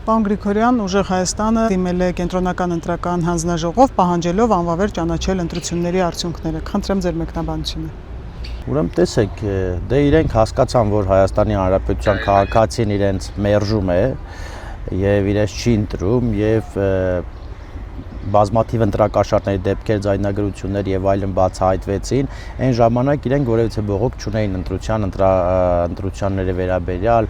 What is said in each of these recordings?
Պարոն Գրիգորյան, ուժեղ Հայաստանը դիմել է կենտրոնական ընտրական հանձնաժողով պահանջելով անվավեր ճանաչել ընտրությունների արդյունքները։ Խնդրեմ ձեր մեկնաբանությունը։ Ուրեմն տեսեք, դե իրենք հասկացան, որ Հայաստանի Հանրապետության քաղաքացին իրենց մերժում է եւ իրենց չի ընտրում եւ բազմաթիվ ընտրակաշառների դեպքեր, ձայնագրություններ եւ այլն բացահայտվեցին, այն ժամանակ իրենք որևիցե բողոք չունեին ընտրությունների վերաբերյալ,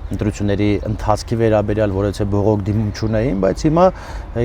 ընտրությունների ընթացքի վերաբերյալ որևիցե բողոք դիմում չունեին, բայց հիմա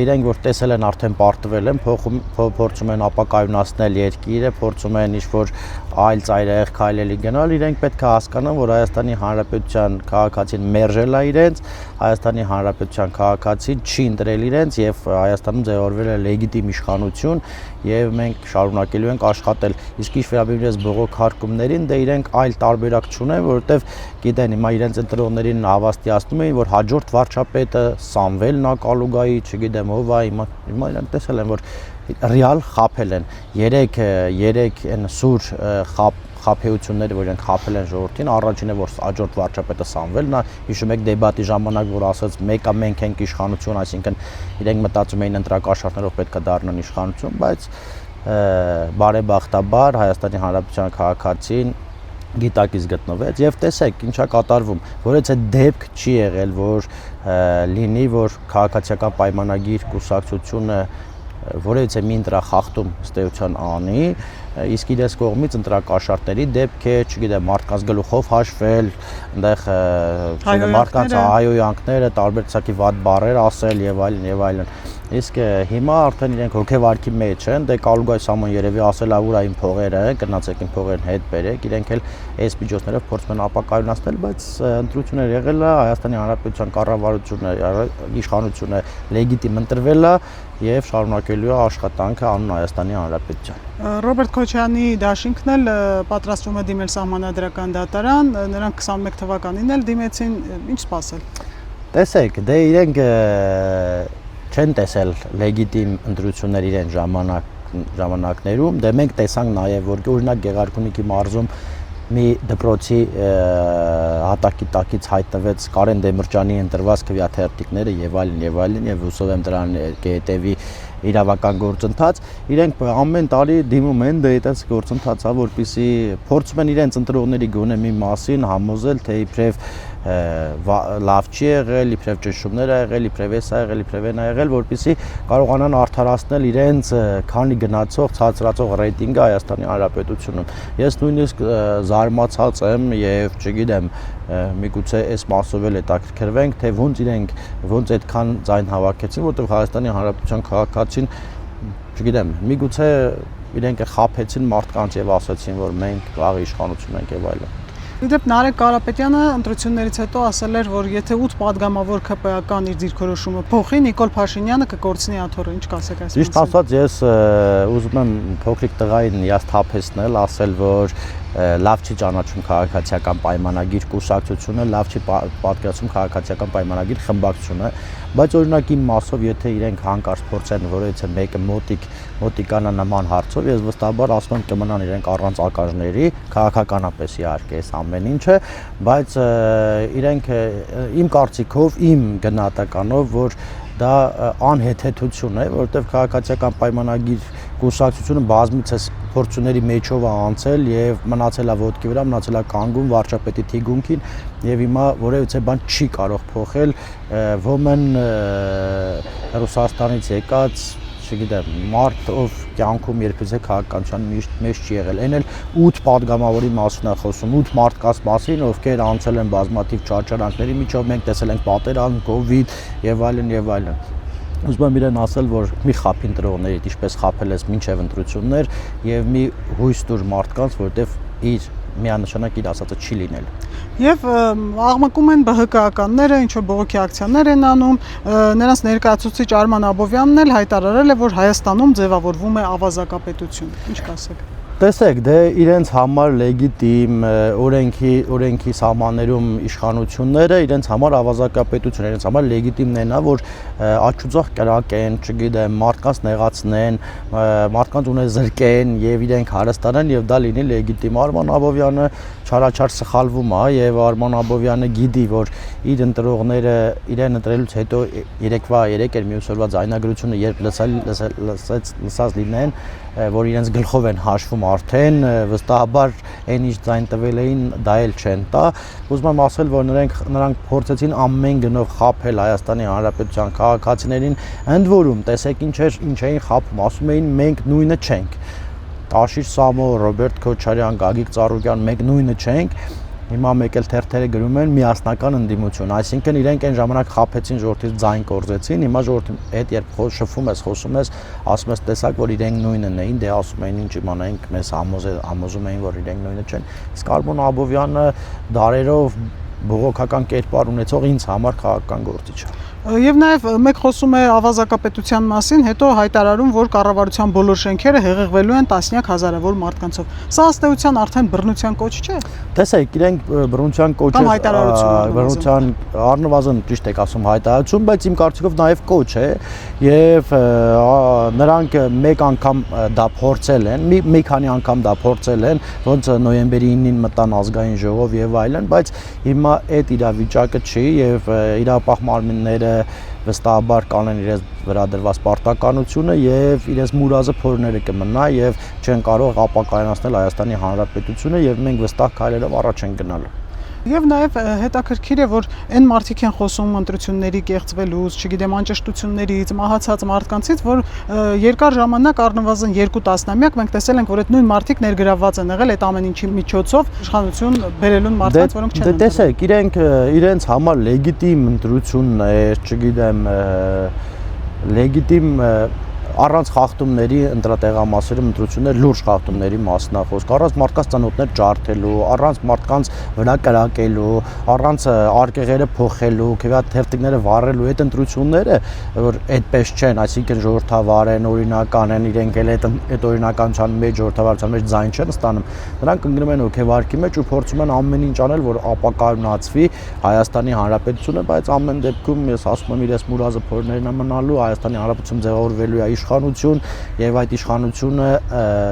իրենք որ տեսել են արդեն պարտվել են, փորձում են ապակայունացնել երկիրը, փորձում են ինչ-որ այլ ծայրահեղ քայլերի գնալ, իրենք պետք է հասկանան, որ Հայաստանի Հանրապետության քաղաքացին մերժել է իրենց, Հայաստանի Հանրապետության քաղաքացին չի ընտրել իրենց եւ Հայաստանում ձևավորվել է լեգիտիմ իշխանություն եւ մենք շարունակելու ենք աշխատել։ Իսկ ինչ վերաբերում է բողոք հարկումներին, դե իրենք այլ տարբերակ չունեն, որովհետեւ գիտեն հիմա իրենց ընտրողներին հավաստիացնում էին, որ հաջորդ վարչապետը Սամվելն է Կալուգայի, չգիտեմ ով է, հիմա իրենք տեսել են, որ ռեալ խաբել են։ Երեք այն սուր խաբեությունները, որ իրենք խաբել են ժողովրդին, առաջինը որ հաջորդ վարչապետը Սամվելն է, հիշում եք դեբատի ժամանակ, որ ասաց մեկը մենք ենք իշխանություն, այսինքն իրենք մտածում էին ընտրակաշառներով պետք է դառնան իշխանություն, բայց բարեբախտաբար Հայաստանի Հանրապետության քաղաքացին գիտակից գտնվեց եւ տեսեք ինչա կատարվում, որից այդ դեպք չի եղել, որ լինի, որ քաղաքացիական պայմանագիր կուսակցությունը որևիցե մի ընտրախախտում ըստեյության անի, իսկ իրենց կողմից ընտրակաշառների դեպք է, չգիտեմ, մարդկանց գլուխով հաշվել, այնտեղ մարդկանց հայոյանքները, տարբեր ցակի վատ բառեր ասել եւ այլն եւ այլն։ Իսկ հիմա արդեն իրենք հոգեվարքի մեջ են, դե Կալուգայի Սամոն երևի ասել է ուր այն փողերը, գնացեք այն փողերն հետ բերեք, իրենք էլ այս միջոցներով փորձում են ապակայունացնել, բայց ընտրությունները եղել է, Հայաստանի Հանրապետության կառավարությունը, իշխանությունը լեգիտիմ ընտրվել է եւ շարունակելու է աշխատանքը անուն Հայաստանի Հանրապետության։ Ռոբերտ Քոչարյանի դաշինքն էլ պատրաստվում է դիմել սահմանադրական դատարան, նրանք 21 թվականին էլ դիմեցին, ինչ սպասել։ Տեսեք, դե իրենք չեն տեսել լեգիտիմ ընտրություններ իրեն ժամանակներում, դե մենք տեսանք նաև, որ օրինակ Գեղարքունիքի մարզում մի դպրոցի հատակի տակից հայտնվեց Կարեն Դեմիրճյանի ընտրված քվեաթերթիկները եւ այլն եւ հուսով եմ դրան կհետեւի իրավական գործընթաց, իրենք ամեն տարի դիմում են դե այդպես գործընթացա, որպեսզի փորձում են իրենց ընտրողների գոնե մի մասին համոզել, թե իբրև լավ չի եղել, իբրև ճնշումներ ա եղել, իբրև էս ա եղել, իբրև այն ա եղել, որպեսզի կարողանան արդարացնել իրենց քանի գնացող ցածրացող ռեյտինգը Հայաստանի Հանրապետությունում։ Ես նույնիսկ զարմացած եմ եւ չգիտեմ, միգուցե այս մասով էլ հետաքրքրվենք, թե ոնց այդքան ձայն հավաքեցին, որտեղ Հայաստանի Հանրապետության քաղաքացին, չգիտեմ, միգուցե իրենք խաբեցին մարդկանց եւ ասացին, որ մենք վաղ իշխանություն ենք եւ այլն։ Իդեպ Նարեկ Կարապետյանը ընտրություններից հետո ասել էր, որ եթե 8 падգամավոր ԿՊԱ-կան իր դիրքորոշումը փոխի, Նիկոլ Փաշինյանը կկորցնի աթոռը, ինչ կասեք այս մասին։ Ճիշտ ասած, ես ուզում եմ փոքրիկ տղային հիասթափեցնել, ասել, որ լավ չի ճանաչում քաղաքացիական պայմանագիր կուսակցությունը, լավ չի պատկերացնում քաղաքացիական պայմանագիր խմբակցությունը, բայց օրինակ իմ մասով, եթե իրենք հանկարծ փորձեն որևիցե մեկը մոտիկանա նման հարցով, ես վստահաբար ասում եմ կմնան իրենք առանց ակաժների, քաղաքականապես իհարկե այս ամեն ինչը, բայց իրենք իմ կարծիքով, իմ գնահատականով, որ դա անհեթեթություն է, որովհետև քաղաքացիական պայմանագիր կուսակցությունը բազմիցս փորձությունների մեջով է անցել եւ մնացել է ոտքի վրա, մնացել է կանգուն վարչապետի թիկունքին եւ հիմա որևիցե բան չի կարող փոխել, ոմեն Ռուսաստանից եկած, չգիտեմ, մարդ ով կյանքում երբևէ քաղաքականության մեջ չի եղել, այն էլ 8 падգամավորի մասին է խոսում, 8 մարդկանց մասին, ովքեր անցել են բազմաթիվ ճարտարանքների միջով, մենք տեսել ենք պատերազմ, կովիդ եւ այլն եւ այլն։ Ուզում եմ իրեն ասել, որ մի խափի ընտրողներից, ինչպես խափել ես մինչև ընտրություններ եւ մի հույս տուր մարդկանց, որտեվ իր միանշանակ իր ասածը չի լինել։ Եվ աղմկում են ԲՀԿ-ականները, ինչ որ բողոքի ակցիաներ են անում, նրանց ներկայացուցիչ Արման Աբովյանն էլ հայտարարել է, որ Հայաստանում ձևավորվում է ավազակապետություն։ Ինչ կասեք։ Տեսեք, դե իրենց համար լեգիտիմ օրենքի սահմաններում իշխանությունները իրենց համար ավազակապետություն, իրենց համար լեգիտիմն է, որ աչուձախ կրակեն, չգիտեմ, մարդկանց նեղացնեն, մարդկանց ունեզրկեն եւ իրենք հարստանան եւ դա լինի լեգիտիմ։ Արման Աբովյանը չարաչար սխալվում է եւ Արման Աբովյանը գիտի, որ իր ընտրողները իրեն ընտրելուց հետո 3 էր մյուս օրվա ձայնագրությունը երբ լսած լինեն, որ իրենց գլխով են հաշվում արդեն, վստահաբար այն ինչ ձայն տվել էին, դա էլ չեն տա։ Ուզում եմ ասել, որ նրանք փորձեցին ամեն գնով խաբել Հայաստանի Հանրապետության քաղաքացիներին, ընդ որում, տեսեք ինչ էին խաբում, ասում էին մենք նույնը չենք։ Տաշիր Սամո, Ռոբերտ Քոչարյան, Գագիկ Ծառուկյան, մենք նույնը չենք։ Հիմա մեկ էլ թերթերը գրում են միասնական ընդդիմություն, այսինքն իրենք այն ժամանակ խաբեցին ժողովրդից ձայն կորզեցին, հիմա ժողովրդի հետ երբ շփվում ես, խոսում ես, ասում ես տեսակ, որ իրենք նույնն էին, դե ասում էին ինչ իմանայինք, մեզ համոզում էին, որ իրենք նույնը չեն։ Իսկ Արման Աբովյանը դարերով բողոքական կերպար ունեցող ինձ համար քաղաքական գործիչ է։ Եվ նաև մեկ խոսում է ավազակապետության մասին, հետո հայտարարում, որ կառավարության բոլոր շենքերը հեղեղվելու են տասնյակ հազարավոր մարդկանցով։ Սա ըստեյության արդեն բռնության կոչ չէ։ Տեսեք, իրենք բռնության կոչ բռնության առնվազն ճիշտ եք ասում հայտարարություն, բայց իմ կարծիքով նաև կոչ է եւ նրանք մեկ անգամ դա փորձել են, մի քանի անգամ դա փորձել են, ոնց նոյեմբերի 9-ին մտան ազգային ժողով եւ այլն, բայց հիմա այդ իրավիճակը չի եւ իրապահ մարմինները վստահաբար կանեն իրենց վրա դրված պարտականությունը եւ իրենց մուրազը փորները կմնա եւ չեն կարող ապակայունացնել Հայաստանի Հանրապետությունը եւ մենք վստահ քայլերով առաջ են գնալու։ Եվ նաև հետաքրքիր է, որ այն մարդիկ են խոսում ընտրությունների կեղծվելուց, չգիտեմ, անճշտություններից, մահացած մարդկանցից, որ երկար ժամանակ առնվազն 2 տասնամյակ մենք տեսել ենք, որ այդ նույն մարդիկ ներգրավված են եղել այդ ամեն ինչի միջոցով իշխանություն բերելուն մարդկանց, որոնք չեն ընտրել։ Տեսեք, իրենց համար լեգիտիմ ընտրությունն է, չգիտեմ, լեգիտիմ առանց խախտումների ընտրատեղամասերում ընտրություններ լուրջ խախտումների մասն է խոսք, առանց մարդկանց ծանոթներ ջարդելու, առանց մարդկանց վրա կրակելու, առանց արկեղերը փոխելու, թերթիկները վառելու, այդ ընտրությունները, որ այդպես չեն, այսինքն ժողովրդավար են, օրինական են, իրենք էլ այդ օրինականության մեջ, ժողովրդավարության մեջ ձայն չեն ստանում, նրանք ընկնում են հոգեվարքի մեջ ու փորձում են ամեն ինչ անել, որ ապակայունացվի Հայաստանի Հանրապետությունը, բայց ամեն դեպքում ես ասում եմ իրենց մուրազը փորներն է մնալու, Հայաստանի Հանրապետություն ձևավորվելու է իշխանություն եւ այդ իշխանությունը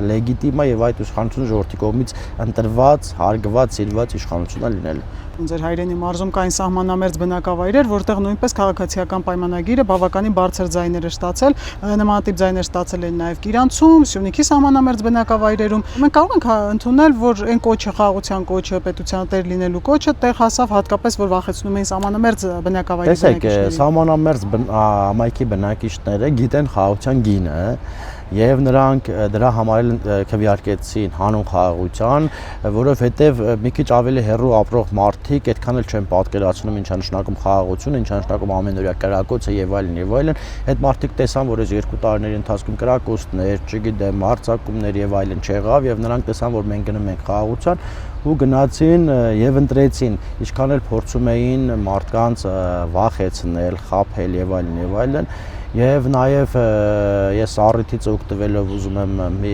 լեգիտիմ է եւ այդ իշխանությունը ժողովրդի կողմից ընտրված, հարգված, սիրված իշխանություն է լինելու։ Ձեր հայրենի մարզում կային սահմանամերձ բնակավայրեր, որտեղ նույնպես քաղաքացիական պայմանագիրը բավականին բարձր ձայներ էր ստացել, նմանատիպ ձայներ ստացել են նաև Կիրանցում, Սյունիքի սահմանամերձ բնակավայրերում։ Մենք կարող ենք ընդունել, որ այն կոչը, խաղաղության կոչը, պետության տեր լինելու կոչը տեղ հասավ հատկապես, որ վախեցնում էին սահմանամերձ բնակավայրի բնակիչներին։ Տեսեք, սահմանամերձ համայնքի բնակիչները գիտեն խաղաղության գինը եւ նրանք դրա համար էլ քվեարկեցին հանուն խաղաղության, որովհետեւ մի քիչ ավելի հեռու ապրող մարդիկ այդքան էլ չեն պատկերացնում ինչ է նշանակում խաղաղությունը, ինչ է նշանակում ամենօրյա կրակոցը եւ այլն եւ այլն։ Այդ մարդիկ տեսան, որ այս 2 տարիների ընթացքում կրակոցներ, չգիտեմ, հարձակումներ եւ այլն չեղավ եւ նրանք տեսան, որ մենք գնում ենք խաղաղության ու գնացին եւ ընտրեցին, ինչքան էլ փորձում էին մարդկանց վախեցնել, խաբել եւ այլն եւ այլն։ Եվ նաև ես առիթից օգտվելով ուզում եմ մի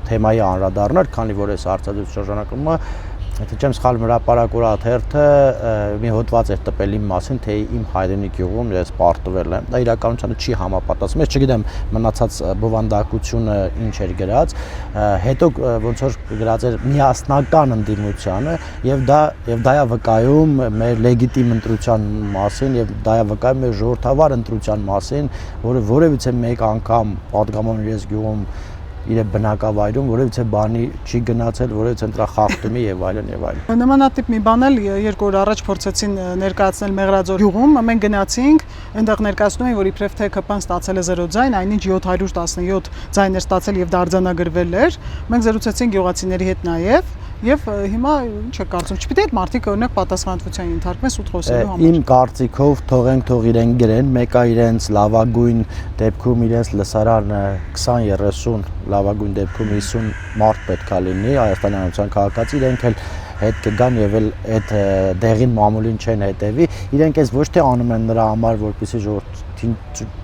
թեմայի անդրադառնալ, քանի որ այս հարցազրույցի շրջանակում եթե չեմ սխալվում հրապարակ օրաթերթը մի հոդված էր տպել իմ մասին, թե իմ հայրենի գյուղում ես պարտվել եմ։ Դա իրականությանը չի համապատասխանում։ Ես չգիտեմ մնացած բովանդակությունը ինչ էր գրած, հետո ոնց որ գրած էր միասնական ընդդիմությանը եւ դա է վկայում մեր լեգիտիմ ընտրության մասին եւ դա է վկայում մեր ժողովրդավար ընտրության մասին, որը որևիցե մեկ անգամ պատգամում ես գյուղում իր բնակավայրում որևիցե բանի չի գնացել, որևիցե ընտրախախտումի եւ այլն եւ այլն։ Նմանատիպ մի բան էլ 2 օր առաջ փորձեցին ներկայացնել Մեղրաձոր գյուղում, մենք գնացինք, այնտեղ ներկայացնում էին, որ իբրև թե ԿՊ-ն ստացել է 0 ձայն, այնինչ 717 ձայներ ստացել եւ դարձանագրվել էր։ Մենք զրուցեցինք գյուղացիների հետ նաեւ Եվ հիմա ինչ է կարծում, չպիտի այդ մարդիկ օրինակ պատասխանատվության ենթարկվեն սուտ խոսելու համար։ Իմ կարծիքով թող իրեն գրեն, մեկը իրենց լավագույն դեպքում իրենց լսարանը 20-30, լավագույն դեպքում 50 մարդ պետք է լինի, Հայաստանի Հանրապետության քաղաքացի, իրենք էլ հետ կգան եւ էլ այդ դեղին մամուլին չեն հետեւի, իրենք էս ոչ թե անում են նրա համար, որպեսզի ժողովրդին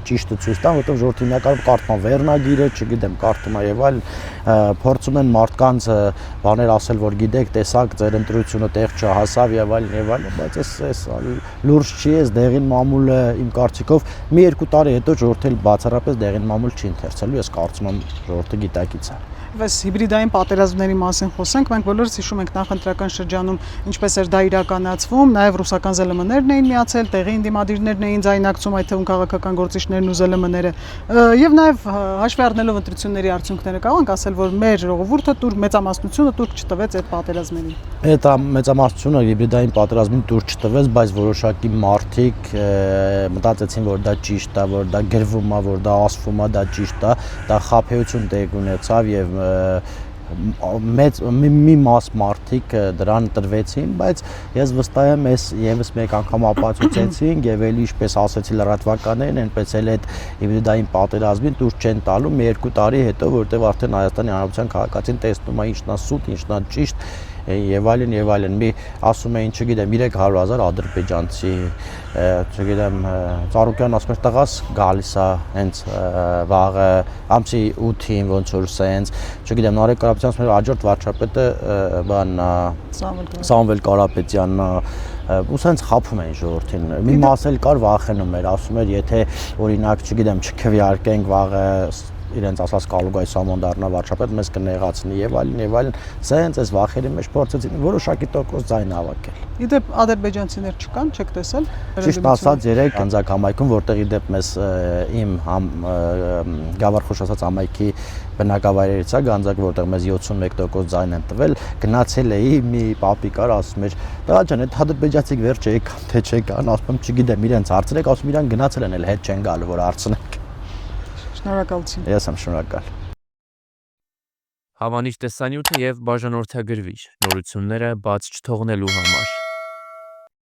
ճիշտը ցույց տան, որովհետեւ ժողովրդին հիմնականում կարդում են վերնագիրը, չգիտեմ, կարդում են եւ այլ փորձում են մարդկանց բաներ ասել, որ գիտեք, տեսակ ձեր ընտրությունը տեղ չհասավ եւ այլն, բայց էս լուրջ չի, էս դեղին մամուլը իմ կարծիքով մի 2 տարի հետո ժողովրդը բացառապես դեղին մամուլ չի ընթերցելու, ես կարծում եմ ժողովրդը գիտակից է։ Այս հիբրիդային պատերազմների մասին խոսենք, մենք բոլորս հիշում ենք նախընտրական շրջանում ինչպես էր դա իրականացվում, նաև ռուսական ԶԼՄ-ներն էին միացել, տեղի ընդդիմադիրներն էին ձայնակցում, այդ թվում քաղաքական գործիչներն ու ԶԼՄ-ները, եւ նաև հաշվի առնելով ընտրությունների արդյունքները կարող ենք ասել, որ մեր ժողովուրդը մեծամասնությունը տուրք չտվեց այդ պատերազմներին։ Այդ մեծամասնությունը հիբրիդային պատերազմին տուրք չտվեց, բայց որոշակի մարդիկ մտածեցին, որ դա ճիշտ է, որ դա գրվում է, որ դա ասվում է, դա ճիշտ է, դա խաբեություն տեղ ունեցավ եւ մի մաս մարդիկ դրան տրվեցին, բայց ես վստահ եմ, ես եւս մեկ անգամ ապացուցեցինք եւ էլի ինչպես ասեցի լրատվականներին, այնպես էլ այդ հիբրիդային պատերազմին դուր չեն տալու մի 2 տարի հետո, որտեղ արդեն Հայաստանի Հանրապետության քաղաքացին տեսնում է ինչն է սուտ, ինչն է ճիշտ եւ այլն, մի ասում էին, չգիտեմ, 300,000 ադրբեջանցի, չգիտեմ, Ծառուկյան ասում էր տղաս գալիս է հենց վաղը ամսի 8-ին ոնց որ սենց, չգիտեմ, Նարեկ Կարապետյանն ասում էր հաջորդ վարչապետը բանն Սամվել Կարապետյանն ու սենց խափում էին ժողովրդին։ Մի մաս էլ կար վախենում էր, ասում էր, եթե օրինակ, չգիտեմ, չքվեարկենք վաղը իրենց ասած Կալուգայի Սամոն դառնա վարչապետ, մեզ կնեղացնի եւ այլն, սենց այս վախերի մեջ փորձեցին որոշակի տոկոս ձայն հավաքել։ Իդեպ ադրբեջանցիներ չկան, չեք տեսել։ Ճիշտ ասած, երեք գանձակ համայնքում, որտեղ իդեպ մեզ իմ Գավառ Խոշասած համայնքի բնակավայրերից է գանձակ, որտեղ մեզ 71% ձայն են տվել, գնացել էի մի պապի կար, ասում էր, տղա ջան, այդ ադրբեջանցիք վերջ եկան, թե չեկան, ասում եմ, չգիտեմ, իրենց հարցրեք, ասում իրանք գնացել են, էլ հետ չեն գալու, որ հարցնենք։ Շնորհակալություն։ Ես եմ շնորհակալ։ Հավանիչ տեսանյութը եւ բաժանորդագրվիչ նորությունները բաց չթողնելու համար։